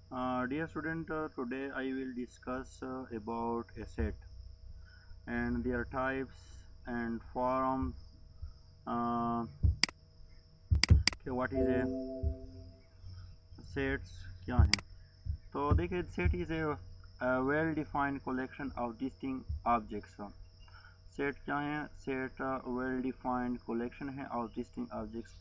Dear student, today I will discuss about a set and their types and forms. Uh, कि what is a sets क्या है? तो देखिए set is a well defined collection of distinct objects. Set क्या है? Set well defined collection है of distinct objects.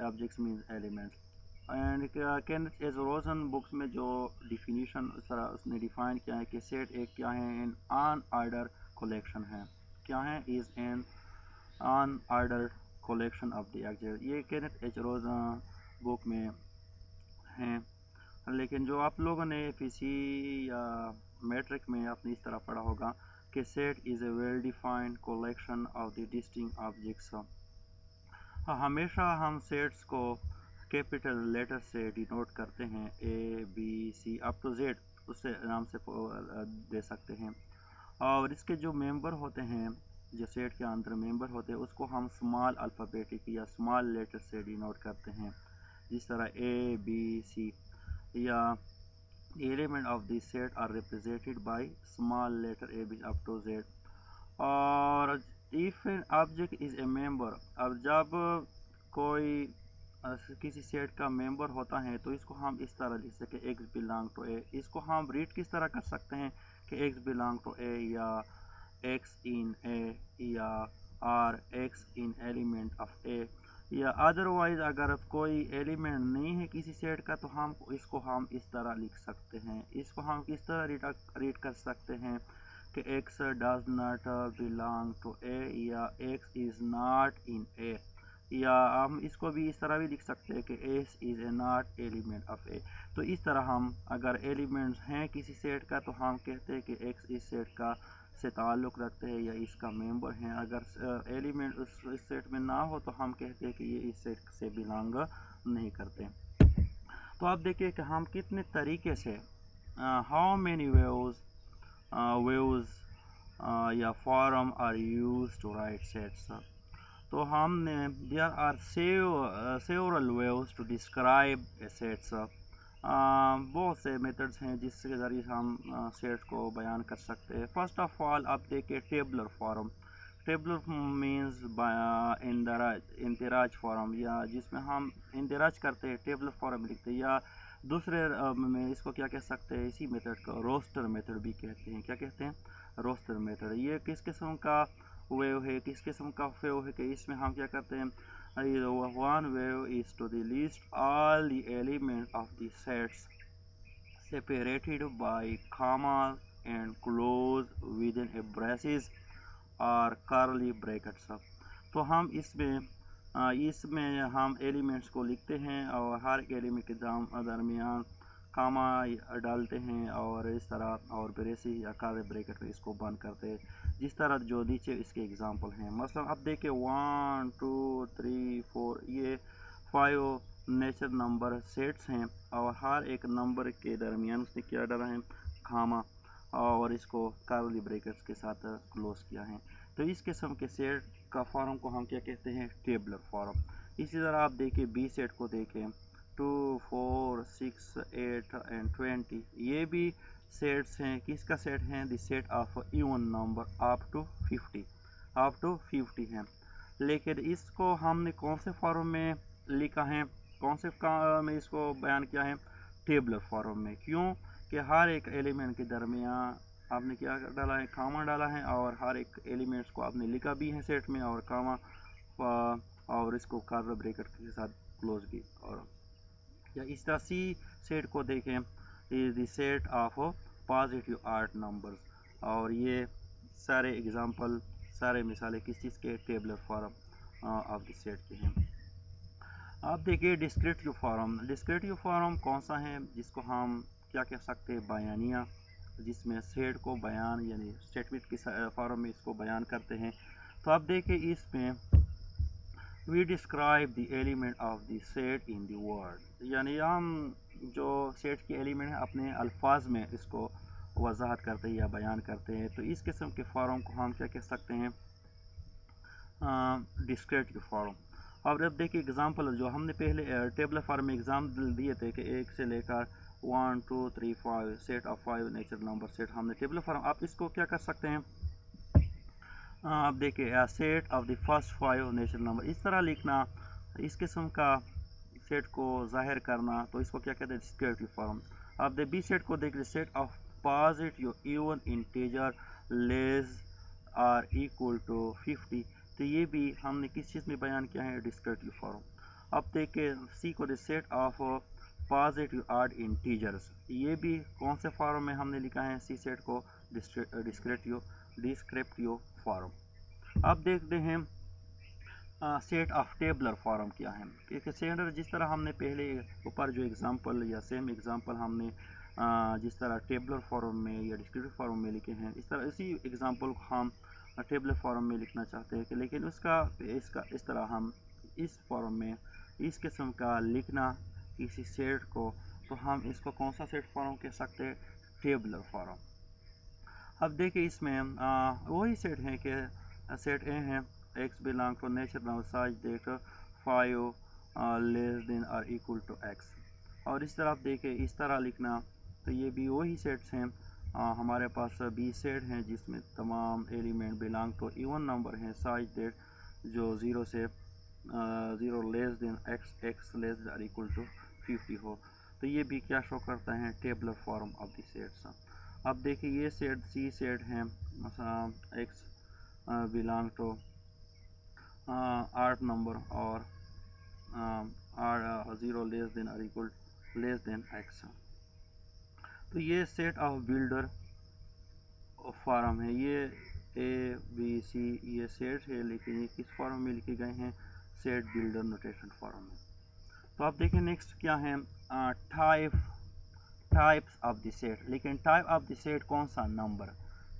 Objects means elements. And Kenneth H Rosen books में जो डिफिनीशन उसने डिफाइन किया है कि सेट एक क्या है एन अन ऑर्डर कलेक्शन है क्या है is an un order collection of the exact ये केनेथ एज रोजन बुक में हैं लेकिन जो आप लोगों ने पीसी या मैट्रिक में आपने इस तरह पढ़ा होगा कि set is a well defined collection of the distinct objects. हमेशा हम सेट्स को कैपिटल लेटर से डिनोट करते हैं A B C up to Z उससे नाम से दे सकते हैं और इसके जो मेंबर होते हैं जो सेट के अंदर मेंबर होते हैं उसको हम स्मॉल अल्फ़ाबेटिक या स्मॉल लेटर से डिनोट करते हैं जिस तरह ए बी सी या element of this set are represented by small letter A B up to Z. और if an object is a member अब जब कोई किसी सेट का मेंबर होता है तो इसको हम इस तरह लिख सकते हैं एक्स बिलोंग टू ए। इसको हम रीड किस तरह कर सकते हैं कि एक्स बिलोंग टू ए या एक्स इन ए या or X in element of A या अदरवाइज अगर कोई एलिमेंट नहीं है किसी सेट का तो हम इसको हम इस तरह लिख सकते हैं। इसको हम किस तरह रीड कर सकते हैं कि x does not belong to A या x is not in A या हम इसको भी इस तरह भी लिख सकते हैं कि S is a not element of A। तो इस तरह हम अगर एलिमेंट्स हैं किसी सेट का तो हम कहते हैं कि x इस सेट का से ताल्लुक़ रखते हैं या इसका मेंबर हैं। अगर एलिमेंट इस सेट में ना हो तो हम कहते हैं कि ये इस सेट से बिलोंग नहीं करते। तो आप देखिए कि हम कितने तरीके से हाउ मैनी वेव्स या form are use to write sets. तो हमने there are several ways to describe a sets. बहुत से मेथड्स हैं जिसके ज़रिए हम सेट्स को बयान कर सकते हैं। फर्स्ट ऑफ ऑल आप देखिए टेबलर फॉर्म। टेबलर मीन्स इंदराज फॉर्म या जिसमें हम इंदराज करते हैं टेबलर फॉर्म लिखते हैं या दूसरे में इसको क्या कह सकते हैं इसी मेथड को रोस्टर मेथड भी कहते हैं। क्या कहते हैं? Roster method. ये किस किस्म का वेव है किस किस्म का वेव है कि इसमें हम क्या करते हैं one wave is to the list all the elements of the sets separated by commas and close within a braces और curly brackets। तो हम इसमें हम एलिमेंट्स को लिखते हैं और हर एलिमेंट के दरमियान कामा डालते हैं और इस तरह और ब्रेसेस या कर्ली ब्रैकेट में इसको बंद करते हैं जिस तरह जो नीचे इसके एग्जांपल हैं। मसलन अब देखिए 1 2 3 4 ये 5 नेचर नंबर सेट्स हैं और हर एक नंबर के दरमियान उसने क्या डाला है खामा और इसको कर्ली ब्रैकेट्स के साथ क्लोज किया है। तो इस किस्म के सेट का फॉर्म को हम क्या कहते हैं टेबलर फॉर्म। इसी तरह आप देखिए बी सेट को देखें 2 4 6 8 एंड 20 ये भी सेट्स हैं। किसका सेट है the set of even number up to 50 हैं। लेकिन इसको हमने कौन से फॉर्म में लिखा है कौन से में इसको बयान किया है टेबलर फॉर्म में। क्यों कि हर एक एलिमेंट के दरमियान आपने क्या डाला है कामा डाला है और हर एक एलिमेंट्स को आपने लिखा भी है सेट में और कामा और इसको कर्ली ब्रैकेट के साथ क्लोज भी। और या इस तरह सी सेट को देखें is the set of positive art numbers और ये सारे एग्जांपल सारे मिसालें किस चीज़ के tabular form of the set के हैं। आप देखिए डिस्क्रिप्टिव फॉर्म कौन सा है जिसको हम क्या कह सकते हैं बयानिया जिसमें सेट को बयान यानी स्टेटमेंट की फॉर्म में इसको बयान करते हैं। तो आप देखिए इसमें we describe the element of the set in the word यानी हम जो सेट के एलिमेंट हैं अपने अल्फाज में इसको वजाहत करते हैं या बयान करते हैं। तो इस किस्म के फॉर्म को हम क्या कह सकते हैं डिस्क्रिप्टिव फॉर्म। और अब देखिए एग्जांपल जो हमने पहले टेबल फॉर्म में एग्जाम्पल दिए थे कि 1 से लेकर 1 2 3 5 set of 5 natural number set हमने टेबल फॉर्म। आप इसको क्या कर सकते हैं, आप देखिए set of the first 5 natural number, इस तरह लिखना इस किस्म का सेट को जाहिर करना, तो इसको क्या कहते हैं डिस्क्रिप्टिव फॉर्म। आप दे बी सेट को देखिए set of positive even integer less or equal to 50, तो ये भी हमने किस चीज़ में बयान किया है डिस्क्रिप्टिव फॉर्म। अब देखिए सी को set of positive odd integers, ये भी कौन से फॉर्म में हमने लिखा है सी सेट को डिस्क्रिप्टिव फॉर्म। अब देखते हैं सेट ऑफ टेबलर फॉर्म क्या है। क्योंकि स्टैंडर्ड जिस तरह हमने पहले ऊपर जो एग्जांपल या सेम एग्जांपल हमने जिस तरह टेबलर फॉर्म में या डिस्क्रिप्टिव फॉर्म में लिखे हैं, इस तरह इसी एग्जांपल को हम टेबलर फॉर्म में लिखना चाहते हैं कि लेकिन इसका इस तरह हम इस फॉर्म में इस किस्म का लिखना किसी सेट को, तो हम इसको कौन सा सेट फॉर्म कह सकते हैं, टेबलर फॉर्म। अब देखिए इसमें वही सेट है कि सेट ए है x belong to natural number such that 5 less than और इक्वल टू x, और इस तरह आप देखिए इस तरह लिखना, तो ये भी वही सेट्स हैं। हमारे पास बी सेट हैं जिसमें तमाम element belong to even number हैं सच दैट जो 0 से 0 less than x less than और इक्वल टू 50 हो, तो ये भी क्या शो करता है tabular form of the sets. अब देखिए ये सेट सी सेट हैं x बिलोंग टू 8 नंबर और 0 लेस देन और इक्वल लेस देन x, तो ये सेट ऑफ बिल्डर फॉर्म है। ये ए बी सी ये सेट है, लेकिन ये किस फॉर्म में लिखे गए हैं, सेट बिल्डर नोटेशन फॉर्म में। तो आप देखें नेक्स्ट क्या है टाइप्स ऑफ द सेट, लेकिन टाइप ऑफ द सेट कौन सा, number,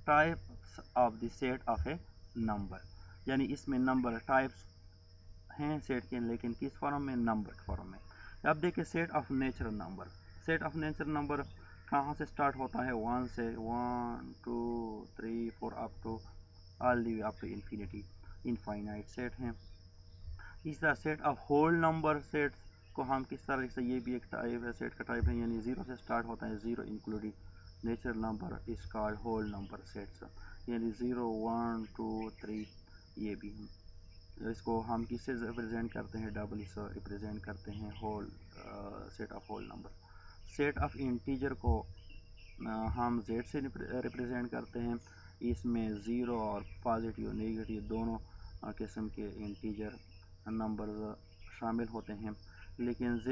types of the set of A number, यानी इसमें नंबर टाइप्स हैं सेट के, लेकिन किस फॉर्म में, नंबर फॉर्म में। अब देखिए set of natural number, set of natural number कहाँ से स्टार्ट होता है, 1 से 1 2 3 4 up to all the way up to infinity, infinite set हैं। इस तरह set of whole number set को हम किस तरह से, ये भी एक टाइप है, सेट का टाइप है, यानी 0 से स्टार्ट होता है, 0 including natural number is called whole number sets, यानी 0 1 2 3 ये भी हैं। इसको हम किससे रिप्रेजेंट करते हैं, डबल से रिप्रेजेंट करते हैं whole set of whole number. Set of integer को हम z से रिप्रेजेंट करते हैं, इसमें 0 और पॉजिटिव नेगेटिव दोनों किस्म के इंटीजर नंबर शामिल होते हैं। लेकिन z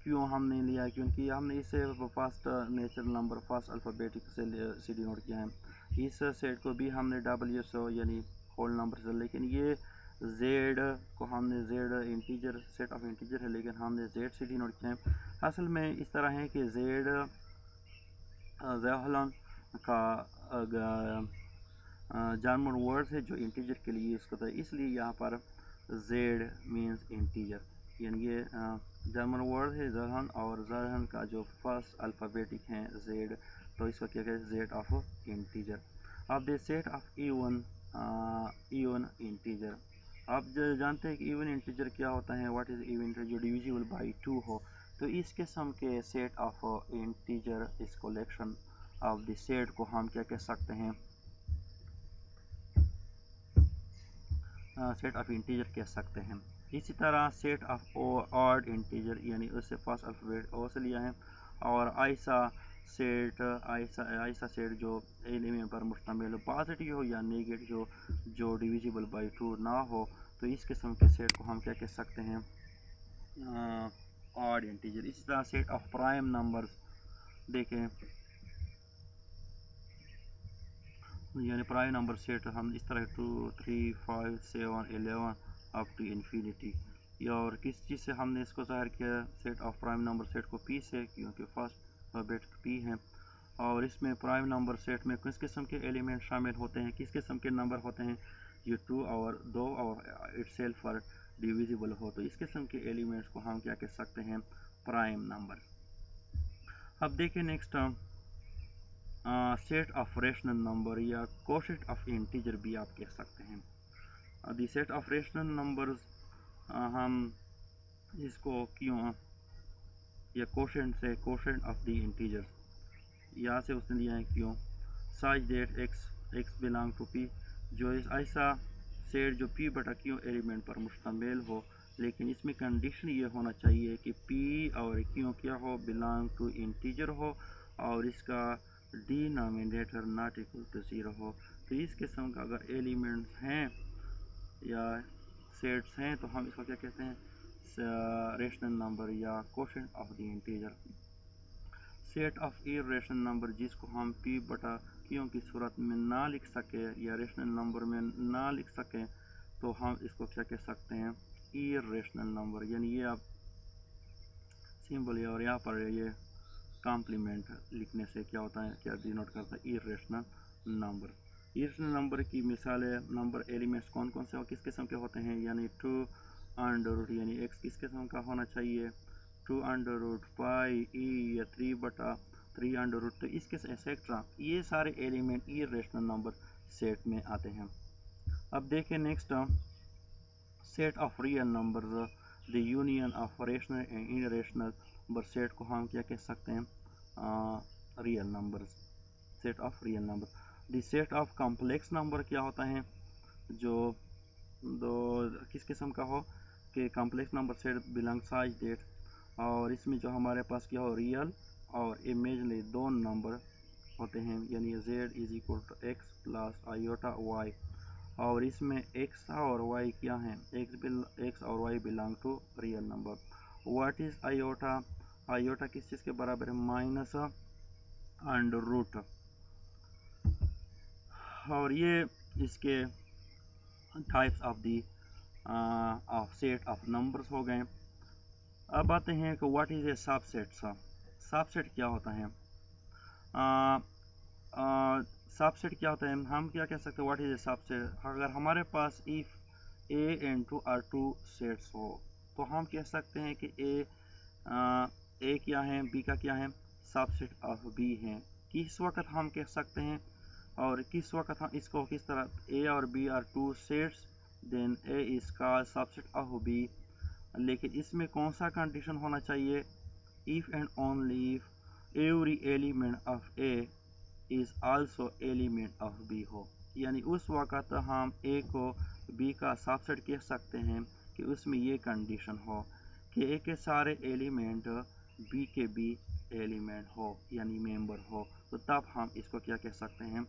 क्यों हमने लिया, क्योंकि हमने इसे first natural number first alphabetic से डिनोट किया है। इस सेट को भी हमने w यानी होल नंबर से, लेकिन ये z को हमने z integer set of integer है, लेकिन हमने z से डिनोट किया है। असल में इस तरह है कि z ज़हलन का जर्मन वर्ड है जो इंटीजर के लिए यूज़ करता है, इसलिए यहाँ पर z मीन्स इंटीजर, यानी ये जर्मन वर्ड है ज़हन, और ज़हन का जो फर्स्ट अल्फ़ाबेटिक है z, तो इसको क्या कहते हैं z ऑफ इंटीजर। अब the set of even integer, आप जानते हैं कि इवन इंटीजर क्या होता है, व्हाट इज़ इवन इंटीजर, जो डिविजिबल बाई 2 हो, तो इस किस्म के सेट ऑफ इंटीजर इस कलेक्शन ऑफ द सेट को हम क्या कह सकते हैं, सेट ऑफ इंटीजर कह सकते हैं। इसी तरह सेट ऑफ ऑड इंटीजर, यानी उससे फर्स्ट अल्फ़ाबेट ओ से लिया है, और ऐसा सेट जो एलिमेंट पर मुश्तमिल हो, पॉजिटिव हो या नेगेटिव हो, जो डिविजिबल बाई 2 ना हो, तो इस किस्म के सेट को हम क्या कह सकते हैं, ऑड इंटीजर। इसी तरह सेट ऑफ प्राइम नंबर्स देखें, यानी प्राइम नंबर सेट हम इस तरह 2 3 5 7 11 अप टू इन्फिनिटी, और किस चीज़ से हमने इसको ज़ाहिर किया, set of prime number set को p से, क्योंकि फर्स्ट बिट p है, और इसमें प्राइम नंबर सेट में किस किस्म के एलिमेंट शामिल होते हैं, किस किस्म के नंबर होते हैं, ये 2 और 2 और इटसेल्फ पर डिविजिबल हो, तो इस किस्म के एलिमेंट्स को हम क्या कह सकते हैं, प्राइम नंबर। अब देखिए next set of rational number या कोशेंट ऑफ इंटीजर भी आप कह सकते हैं। दी सेट ऑफ रेशनल नंबर्स हम इसको क्यों या कोशेंट से कोशेंट ऑफ द इंटीजर, यहाँ से उसने लिया है क्यों, such that x belong to P, जो ऐसा सेट जो पी बटा क्यू एलिमेंट पर मुश्तमिल हो, लेकिन इसमें कंडीशन ये होना चाहिए कि पी और क्यू क्या हो, बिलोंग टू इंटीजर हो और इसका डिनोमिनेटर नॉट इक्वल टू 0 हो। तो इस किस्म का अगर एलिमेंट्स हैं या सेट्स हैं तो हम इसको क्या कहते हैं, रेशनल नंबर या quotient of the integer. Set of irrational number जिसको हम पी बटा क्यू की सूरत में ना लिख सके या रेशनल नंबर में ना लिख सकें तो हम इसको क्या कह सकते हैं, इरेशनल नंबर। यानी ये आप सिंबल है और यहाँ पर ये कॉम्प्लीमेंट लिखने से क्या होता है, क्या डिनोट करता है, इरेशनल नंबर। इरेशनल नंबर की मिसालें, नंबर एलिमेंट्स कौन कौन से और किस किस्म के होते हैं, यानी 2 अंडर रूट, यानी एक्स किस किस्म का होना चाहिए, 2 अंडर रूट पाई ई या 3 बटा 3 अंडर रूट, तो इसके एक्सेट्रा ये सारे एलिमेंट इरेशनल नंबर सेट में आते हैं। अब देखें next, set of real number, the union of rational and irrational number set को हम क्या कह सकते हैं, real number, set of real number. The set of complex number क्या होता है, जो दो किस किस्म का हो कि complex number set belong such that, और इसमें जो हमारे पास क्या हो, रियल और इमेजिनरी दोनों नंबर होते हैं, यानी z is equal to x plus iota y, और इसमें x और y क्या हैं, x और y belong to real number. What is iota, iota किस चीज़ के बराबर है, माइनस अंडर रूट, और ये इसके types of the of set of numbers हो गए। अब आते हैं कि what is a subset, subset क्या होता है, सबसेट क्या होता है, हम क्या कह सकते हैं, व्हाट इज ए सबसेट। अगर हमारे पास if A and two are two sets हो तो हम कह सकते हैं कि ए क्या है, बी का क्या है, सबसेट ऑफ बी है। किस वक्त हम कह सकते हैं और किस वक्त हम इसको किस तरह, ए और B are two sets then A is called subset of B, लेकिन इसमें कौन सा कंडीशन होना चाहिए, if and only if every element of A is also element of B हो, यानी उस वक्त हम ए को बी का सबसेट कह सकते हैं कि उसमें ये कंडीशन हो कि ए के सारे एलिमेंट बी के बी एलिमेंट हो यानी मेंबर हो, तो तब हम इसको क्या कह सकते हैं,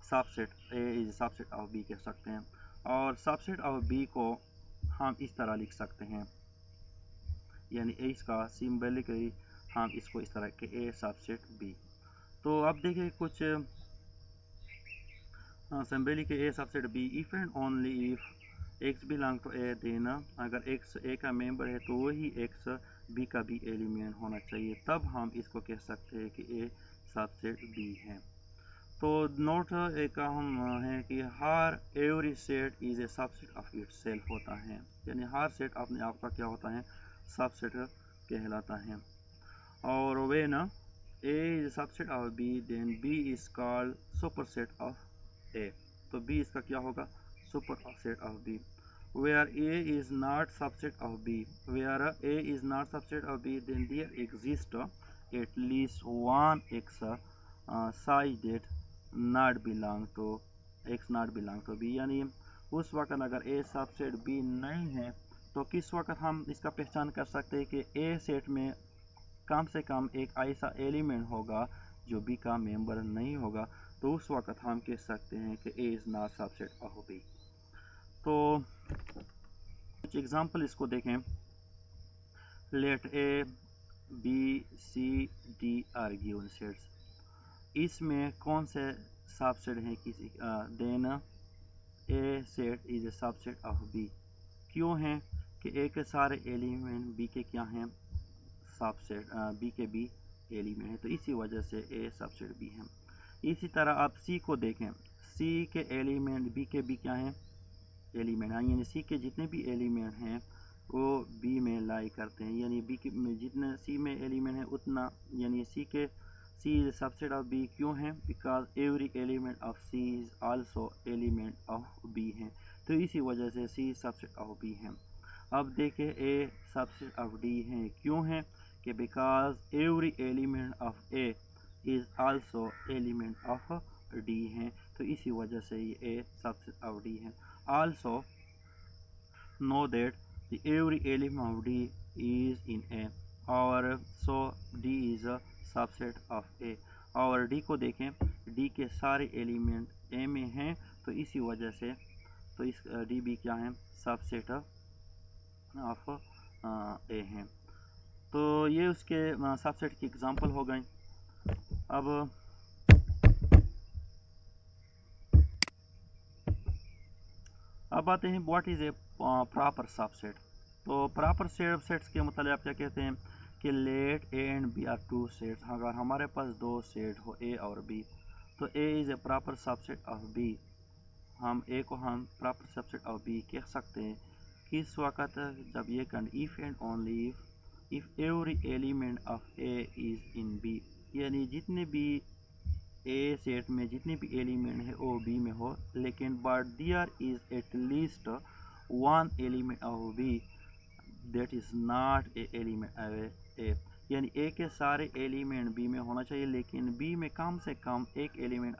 subset, A is subset of B कह सकते हैं। और सबसेट ऑफ बी को हम इस तरह लिख सकते हैं, यानी ए इसका सिंबलिकली हम इसको इस तरह के ए सबसेट बी। तो अब देखिए कुछ symbolic A subset B, if and only if X belong to A, देना अगर एक्स ए का मेंबर है तो वही एक्स बी का भी एलिमेंट होना चाहिए, तब हम इसको कह सकते हैं कि ए सबसेट बी है। तो नोट एक हम है कि हर every set is a subset of itself होता है, यानी हर सेट अपने आप का क्या होता है, सबसेट कहलाता है। और वे ना A is subset of B then B is called superset of A, तो बी इसका क्या होगा, superset of B. Where A is not subset of B, where A is not subset of B then there exist at least one X size that not belong to X not belong to B, यानी उस वक्त अगर ए subset B नहीं है तो किस वक्त हम इसका पहचान कर सकते हैं कि ए सेट में कम से कम एक ऐसा एलिमेंट होगा जो बी का मेंबर नहीं होगा, तो उस वक्त हम कह सकते हैं कि A is not subset of B. तो कुछ एग्जांपल इसको देखें, let A B C D are given sets, इसमें कौन से सबसेट हैं किसी, then A set is a subset of B, क्यों है कि ए के सारे एलिमेंट बी के क्या हैं, सबसेट बी के बी एलिमेंट है, तो इसी वजह से ए सबसेट बी है। इसी तरह आप सी को देखें, सी के एलिमेंट बी के बी क्या हैं, एलिमेंट, यानी सी के जितने भी एलिमेंट हैं वो बी में लाई करते हैं, यानी बी के में जितने सी में एलिमेंट है उतना, यानी सी के C is subset of B, क्यों है, because every element of C is also element of B है, तो इसी वजह से सी सबसेट ऑफ बी है। अब देखें ए सबसेट ऑफ डी है, क्यों है कि because every element of A is also element of D है, तो इसी वजह से ये ए सबसेट ऑफ डी है। Also know that the every element of D is in A, और so D is a subset of A. और D को देखें, डी के सारे एलिमेंट ए में हैं, तो इसी वजह से तो इस डी भी क्या है, सबसेट ऑफ ए है। तो ये उसके सबसेट की एग्जांपल हो गई। अब आते हैं what is a proper subset. तो प्रॉपर सबसेट्स के मतलब आप क्या कहते हैं कि let A and B are two sets. अगर हमारे पास दो सेट हो ए और बी, तो A is a proper subset of B. हम ए को हम प्रॉपर सबसेट ऑफ बी कह सकते हैं किस वक्त, जब ये if and only if every element of A is in B, यानी जितने भी ए सेट में जितने भी एलिमेंट है वो बी में हो, लेकिन but there is at least one element of B that is not a element A, यानी ए के सारे एलिमेंट बी में होना चाहिए, लेकिन बी में कम से कम एक एलिमेंट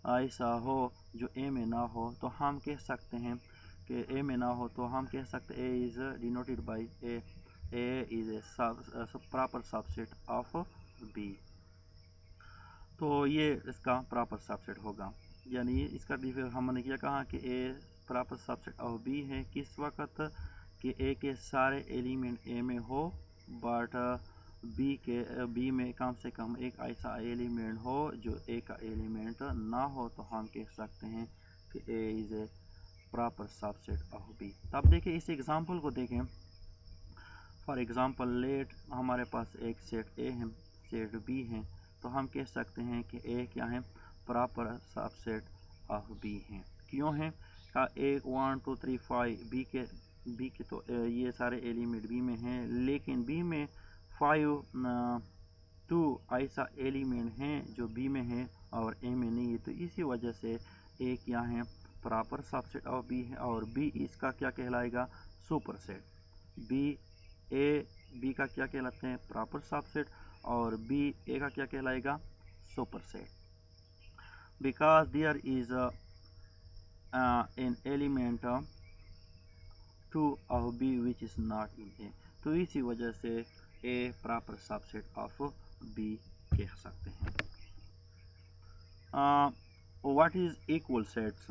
ऐसा हो जो ए में ना हो, तो हम कह सकते हैं कि ए में ना हो, तो हम कह सकते हैं A is denoted by A is a proper subset of B. तो ये इसका प्रॉपर सबसेट होगा, यानी इसका हमने क्या कहा कि ए प्रॉपर सबसेट ऑफ बी है किस वक्त कि ए के सारे एलिमेंट ए में हो, बट बी में कम से कम एक ऐसा एलिमेंट हो जो ए का एलिमेंट ना हो, तो हम कह सकते हैं कि A is a proper subset of B. तब देखिए इस एग्जांपल को देखें। फॉर एग्जांपल लेट हमारे पास एक सेट ए है, सेट बी है, तो हम कह सकते हैं कि ए क्या है, प्रॉपर सबसेट ऑफ बी है। क्यों है का 1 1 2 3 5 बी के तो ये सारे एलिमेंट बी में हैं, लेकिन बी में 2 ऐसा एलिमेंट हैं जो बी में है और ए में नहीं है, तो इसी वजह से ए क्या है, प्रॉपर सबसेट ऑफ बी है, और बी इसका क्या कहलाएगा, सुपरसेट। बी का क्या कहलाते हैं, प्रॉपर सबसेट, और बी ए का क्या कहलाएगा, superset. Because there is an element two of B which is not in A, तो इसी वजह से A proper subset of B कह सकते हैं। What is equal sets.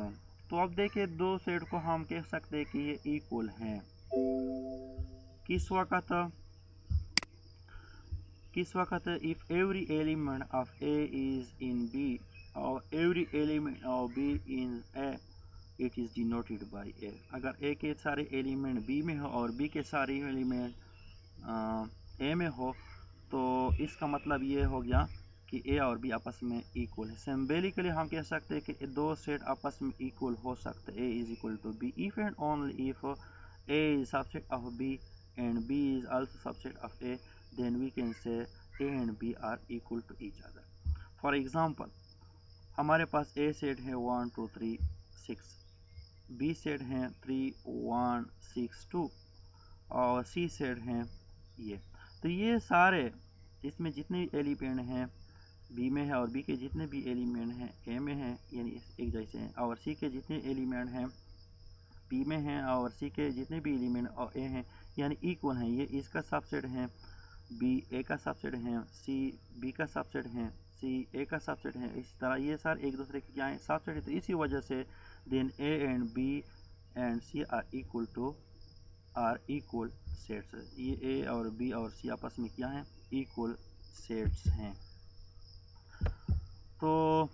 तो अब देखिए दो सेट को हम कह सकते हैं कि ये इक्वल हैं किस वक्त if every element of A is in B और every element of B in A it is denoted by A. अगर ए के सारे एलिमेंट बी में हो और बी के सारे एलिमेंट ए में हो, तो इसका मतलब ये हो गया कि ए और बी आपस में इक्वल है। सिंबॉलिकली हम कह सकते हैं कि दो सेट आपस में इक्वल हो सकते हैं, A is equal to B if and only if A is subset of B and B is also subset of A, then we can say A and B are equal to each other. For example, हमारे पास A set है 1 2 3 6, B set है 3 1 6 2 और C set है ये। तो ये सारे इसमें जितने एलिमेंट हैं B में है और B के जितने भी एलिमेंट हैं A में हैं, यानी एक जैसे हैं, और C के जितने एलिमेंट हैं B में हैं और C के जितने भी एलिमेंट और A हैं, यानी इक्वल हैं। ये इसका सबसेट है, बी ए का सबसेट है, सी बी का सबसेट है, सी ए का सबसेट है। इस तरह ये सारे एक दूसरे के क्या है, सबसेट है। तो इसी वजह से then A and B and C are equal sets. ये ए और बी और सी आपस में क्या है, इक्वल सेट्स हैं। तो